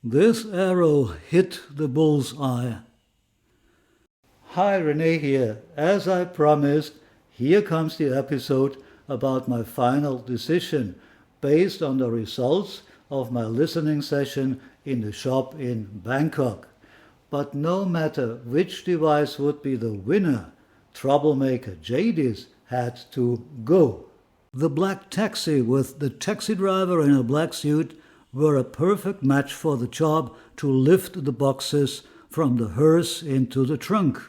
This arrow hit the bullseye. Hi, René here. As I promised, here comes the episode about my final decision based on the results of my listening session in the shop in Bangkok. But no matter which device would be the winner, troublemaker Jadis had to go. The black taxi with the taxi driver in a black suit were a perfect match for the job to lift the boxes from the hearse into the trunk.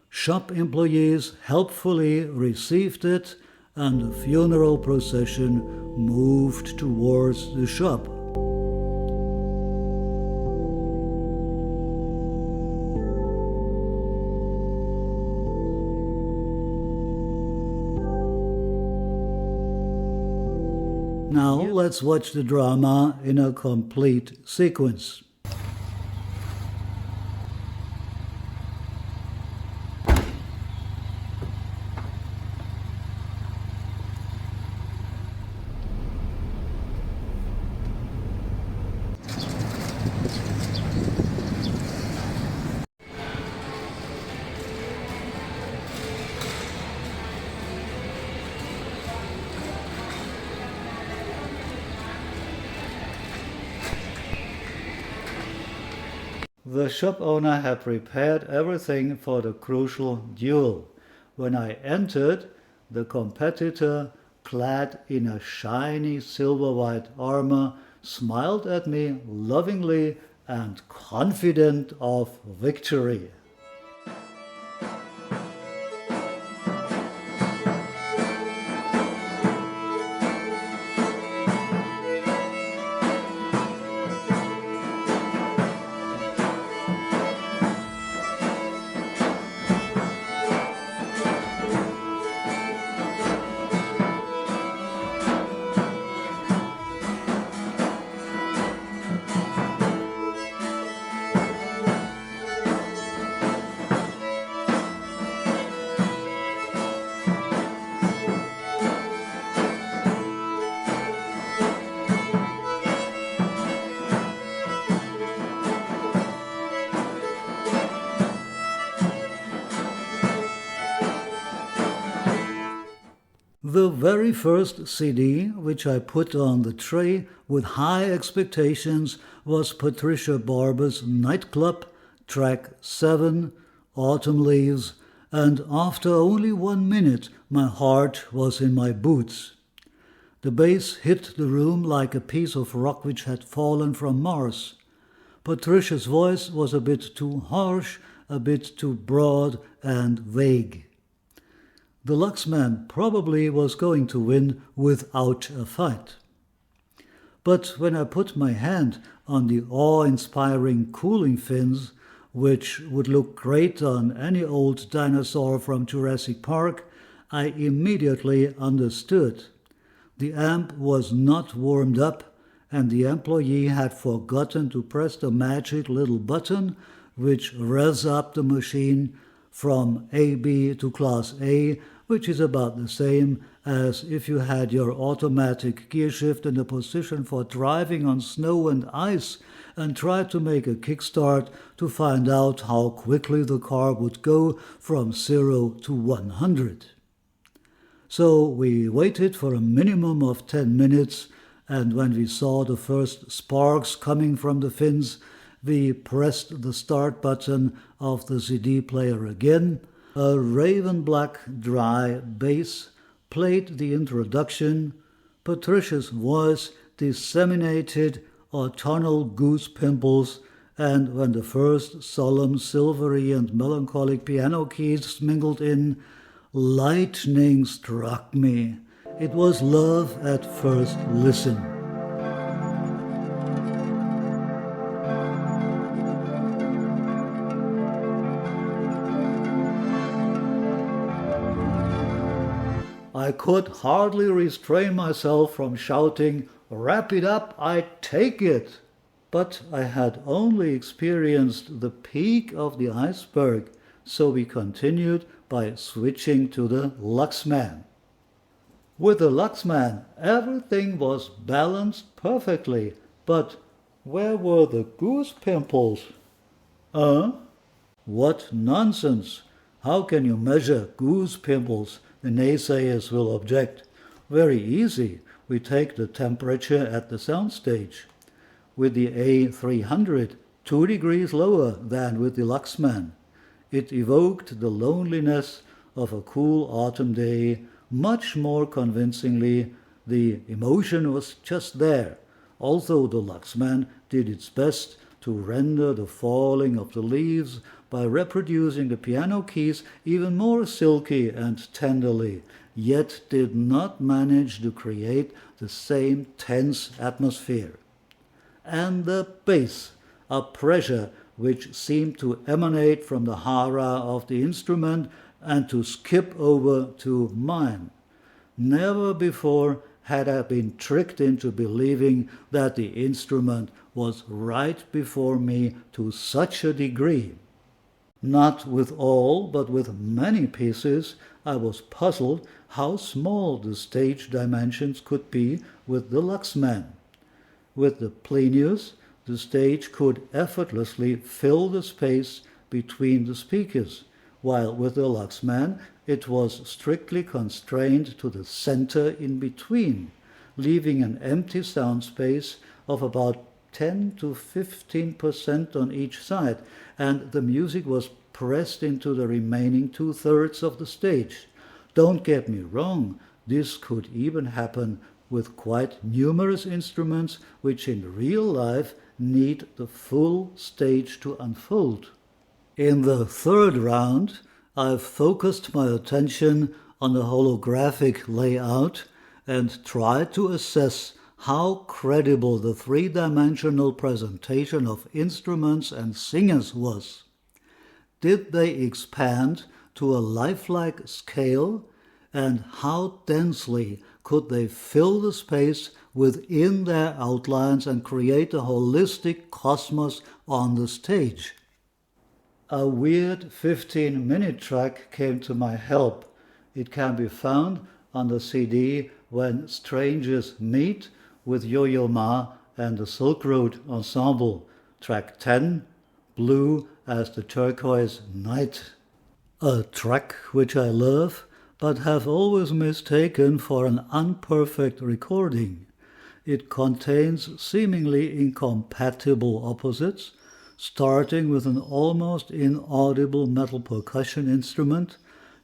Shop employees helpfully received it, and the funeral procession moved towards the shop. Now let's watch the drama in a complete sequence. The shop owner had prepared everything for the crucial duel. When I entered, the competitor, clad in a shiny silver-white armor, smiled at me lovingly and confident of victory. The very first CD which I put on the tray with high expectations was Patricia Barber's Nightclub, track 7, Autumn Leaves, and after only 1 minute my heart was in my boots. The bass hit the room like a piece of rock which had fallen from Mars. Patricia's voice was a bit too harsh, a bit too broad and vague. The Luxman probably was going to win without a fight. But when I put my hand on the awe-inspiring cooling fins, which would look great on any old dinosaur from Jurassic Park, I immediately understood. The amp was not warmed up, and the employee had forgotten to press the magic little button which revs up the machine from AB to Class A, which is about the same as if you had your automatic gear shift in the position for driving on snow and ice and tried to make a kickstart to find out how quickly the car would go from 0 to 100. So we waited for a minimum of 10 minutes, and when we saw the first sparks coming from the fins, we pressed the start button of the CD player again. A raven black dry bass played the introduction. Patricia's voice disseminated autumnal goose pimples, and when the first solemn, silvery and melancholic piano keys mingled in, lightning struck me. It was love at first listen. I could hardly restrain myself from shouting, "Wrap it up, I take it!" But I had only experienced the peak of the iceberg, so we continued by switching to the Luxman. With the Luxman, everything was balanced perfectly, but Where were the goose pimples? What nonsense! How can you measure goose pimples? The naysayers will object. Very easy. We take the temperature at the soundstage. With the A-300, 2 degrees lower than with the Luxman. It evoked the loneliness of a cool autumn day much more convincingly. The emotion was just there, although the Luxman did its best to render the falling of the leaves by reproducing the piano keys even more silky and tenderly, yet did not manage to create the same tense atmosphere. And the bass, a pressure which seemed to emanate from the hara of the instrument and to skip over to mine. Never before had I been tricked into believing that the instrument was right before me to such a degree. Not with all, but with many pieces, I was puzzled how small the stage dimensions could be with the Luxman. With the Plinius, the stage could effortlessly fill the space between the speakers, while with the Luxman it was strictly constrained to the center in between, leaving an empty sound space of about 10 to 15% on each side, and the music was pressed into the remaining 2/3 of the stage. Don't get me wrong, this could even happen with quite numerous instruments which in real life need the full stage to unfold. In the third round, I've focused my attention on the holographic layout and tried to assess how credible the three-dimensional presentation of instruments and singers was. Did they expand to a lifelike scale, and how densely could they fill the space within their outlines and create a holistic cosmos on the stage? A weird 15-minute track came to my help. It can be found on the CD When Strangers Meet with Yo-Yo Ma and the Silk Road Ensemble, track 10, Blue as the Turquoise Night. A track which I love, but have always mistaken for an unperfect recording. It contains seemingly incompatible opposites, starting with an almost inaudible metal percussion instrument,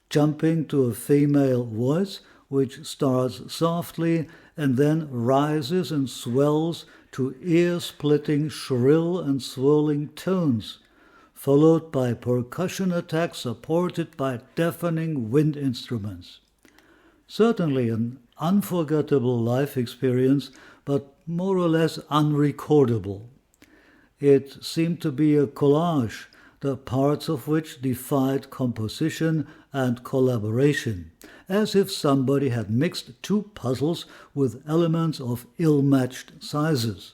jumping to a female voice which starts softly and then rises and swells to ear-splitting shrill and swirling tones, followed by percussion attacks supported by deafening wind instruments. Certainly an unforgettable live experience, but more or less unrecordable. It seemed to be a collage, the parts of which defied composition and collaboration, as if somebody had mixed two puzzles with elements of ill-matched sizes.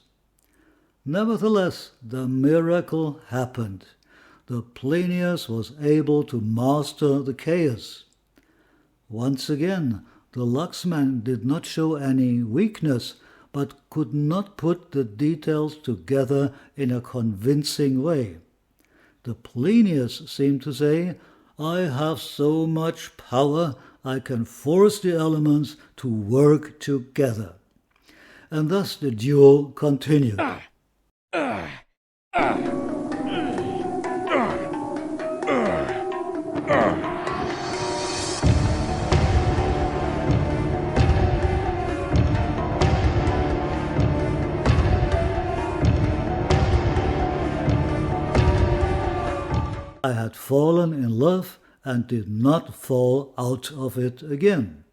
Nevertheless, the miracle happened. The Plinius was able to master the chaos. Once again, the Luxman did not show any weakness, but could not put the details together in a convincing way. The Plinius seemed to say, "I have so much power, I can force the elements to work together." And thus the duel continued. I had fallen in love and did not fall out of it again.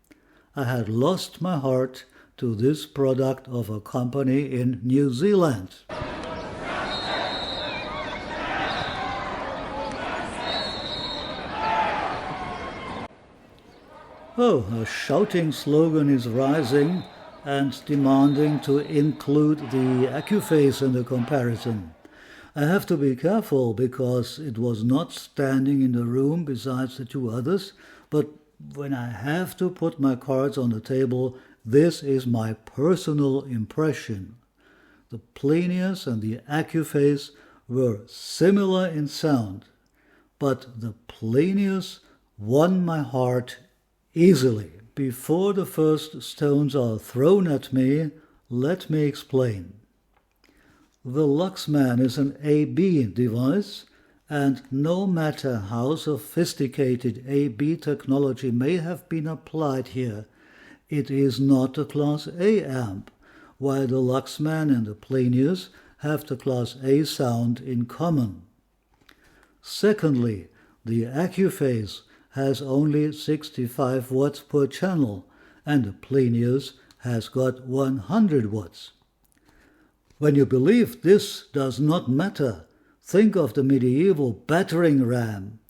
I had lost my heart to this product of a company in New Zealand. Oh, a shouting slogan is rising and demanding to include the Accuphase in the comparison. I have to be careful because it was not standing in the room besides the two others, but when I have to put my cards on the table, this is my personal impression. the Plinius and the Accuphase were similar in sound, but the Plinius won my heart easily. Before the first stones are thrown at me, let me explain. The Luxman is an AB device, and no matter how sophisticated AB technology may have been applied here, it is not a Class A amp, while the Luxman and the Plinius have the Class A sound in common. Secondly, the Accuphase has only 65 watts per channel, and the Plinius has got 100 watts. When you believe this does not matter, think of the medieval battering ram.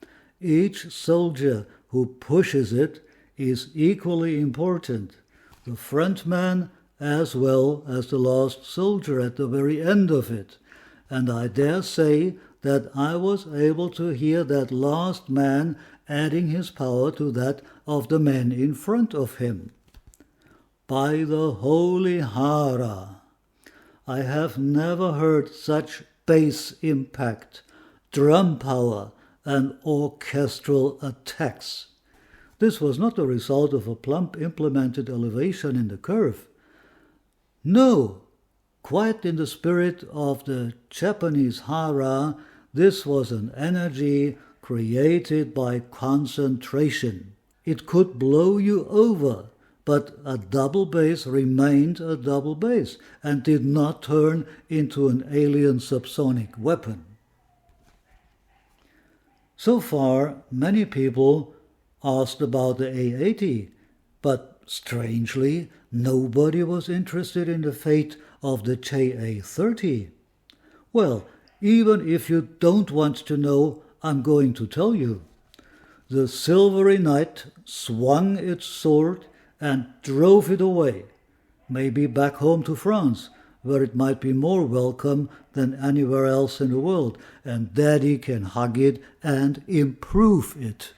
Each soldier who pushes it is equally important, the front man as well as the last soldier at the very end of it, and I dare say that I was able to hear that last man adding his power to that of the men in front of him. By the holy Hara, I have never heard such bass impact, drum power, and orchestral attacks. This was not the result of a plump implemented elevation in the curve. No, quite in the spirit of the Japanese Hara, this was an energy created by concentration. It could blow you over, but a double bass remained a double bass and did not turn into an alien subsonic weapon. So far, many people asked about the A-80, but strangely, nobody was interested in the fate of the JA30. Well, even if you don't want to know, I'm going to tell you. The silvery knight swung its sword and drove it away, maybe back home to France, where it might be more welcome than anywhere else in the world, and Daddy can hug it and improve it.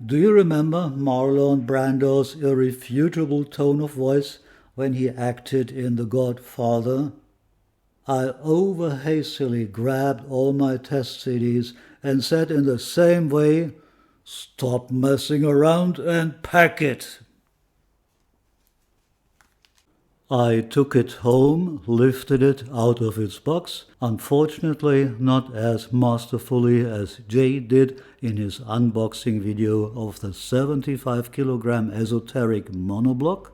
Do you remember Marlon Brando's irrefutable tone of voice when he acted in The Godfather? I over-hastily grabbed all my test CDs and said in the same way, "Stop messing around and pack it." I took it home, lifted it out of its box, unfortunately not as masterfully as Jay did in his unboxing video of the 75 kilogram esoteric monoblock.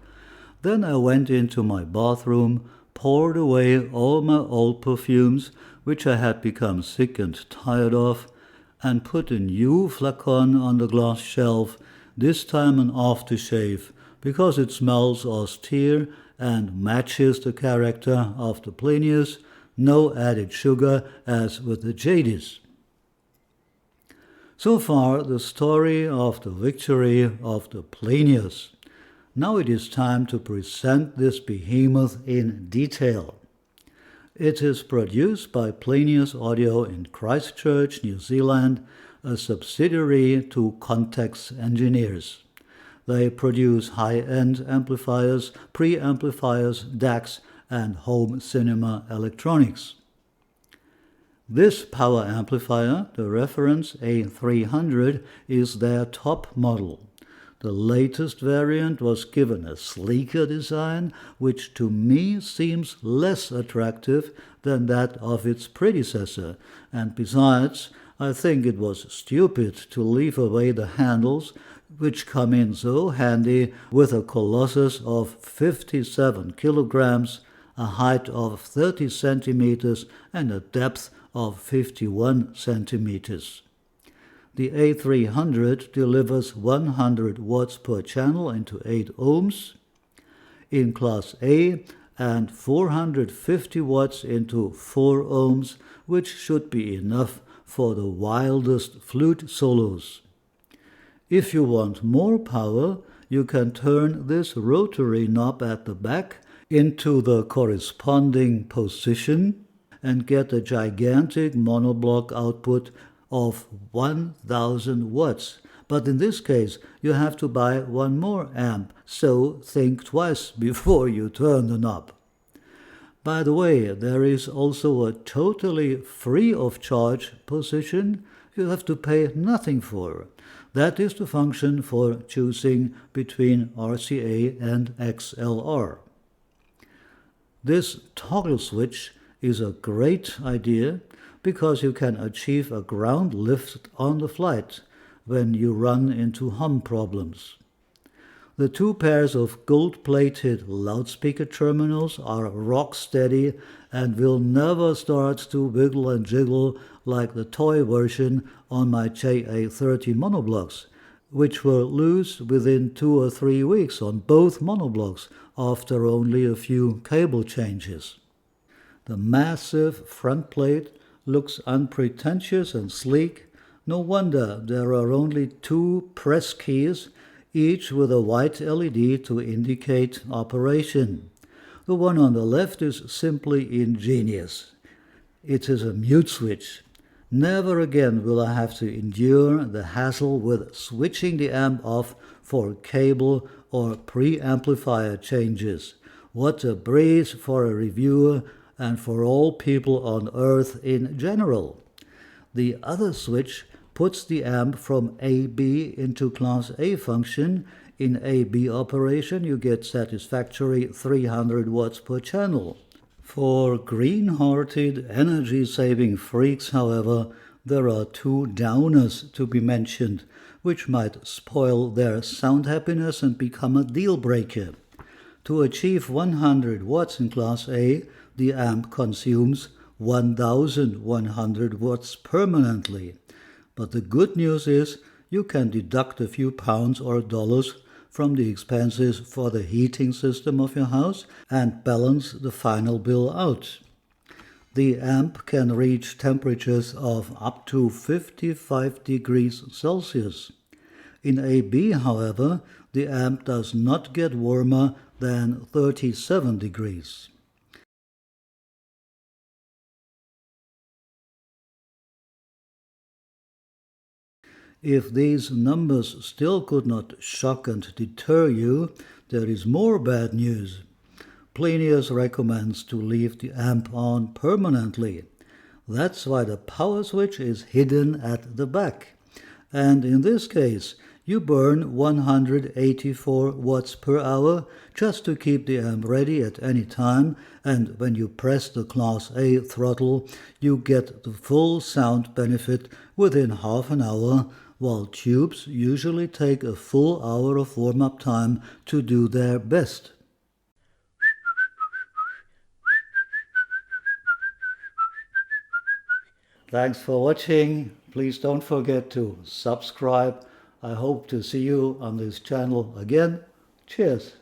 Then I went into my bathroom, poured away all my old perfumes, which I had become sick and tired of, and put a new flacon on the glass shelf, this time an aftershave, because it smells austere and matches the character of the Plinius, no added sugar as with the Jadis. So far, the story of the victory of the Plinius. Now it is time to present this behemoth in detail. It is produced by Plinius Audio in Christchurch, New Zealand, a subsidiary to Context Engineers. They produce high-end amplifiers, preamplifiers, DACs, and home cinema electronics. This power amplifier, the reference A-300, is their top model. The latest variant was given a sleeker design, which to me seems less attractive than that of its predecessor, and besides, I think it was stupid to leave away the handles, which come in so handy with a colossus of 57 kilograms, a height of 30 centimeters, and a depth of 51 centimeters. The A300 delivers 100 watts per channel into 8 ohms in Class A and 450 watts into 4 ohms, which should be enough for the wildest flute solos. If you want more power, you can turn this rotary knob at the back into the corresponding position and get a gigantic monoblock output of 1000 watts. But in this case, you have to buy one more amp, so think twice before you turn the knob. By the way, there is also a totally free of charge position you have to pay nothing for. That is the function for choosing between RCA and XLR. This toggle switch is a great idea because you can achieve a ground lift on the flight when you run into hum problems. The two pairs of gold-plated loudspeaker terminals are rock steady and will never start to wiggle and jiggle like the toy version on my JA30 monoblocks, which were loose within 2 or 3 weeks on both monoblocks after only a few cable changes. The massive front plate looks unpretentious and sleek. No wonder there are only 2 press keys, each with a white LED to indicate operation. The one on the left is simply ingenious. It is a mute switch. Never again will I have to endure the hassle with switching the amp off for cable or preamplifier changes. What a breeze for a reviewer and for all people on Earth in general. The other switch puts the amp from AB into Class A function. In AB operation, you get satisfactory 300 watts per channel. For green-hearted, energy-saving freaks, however, there are 2 downers to be mentioned, which might spoil their sound happiness and become a deal-breaker. To achieve 100 watts in Class A, the amp consumes 1100 watts permanently. But the good news is you can deduct a few pounds or dollars from the expenses for the heating system of your house and balance the final bill out. The amp can reach temperatures of up to 55 degrees Celsius. In AB, however, the amp does not get warmer than 37 degrees. If these numbers still could not shock and deter you, there is more bad news. Plinius recommends to leave the amp on permanently. That's why the power switch is hidden at the back. And in this case, you burn 184 watts per hour just to keep the amp ready at any time, and when you press the Class A throttle, you get the full sound benefit within half an hour, while tubes usually take a full hour of warm-up time to do their best. Thanks for watching. Please don't forget to subscribe. I hope to see you on this channel again. Cheers.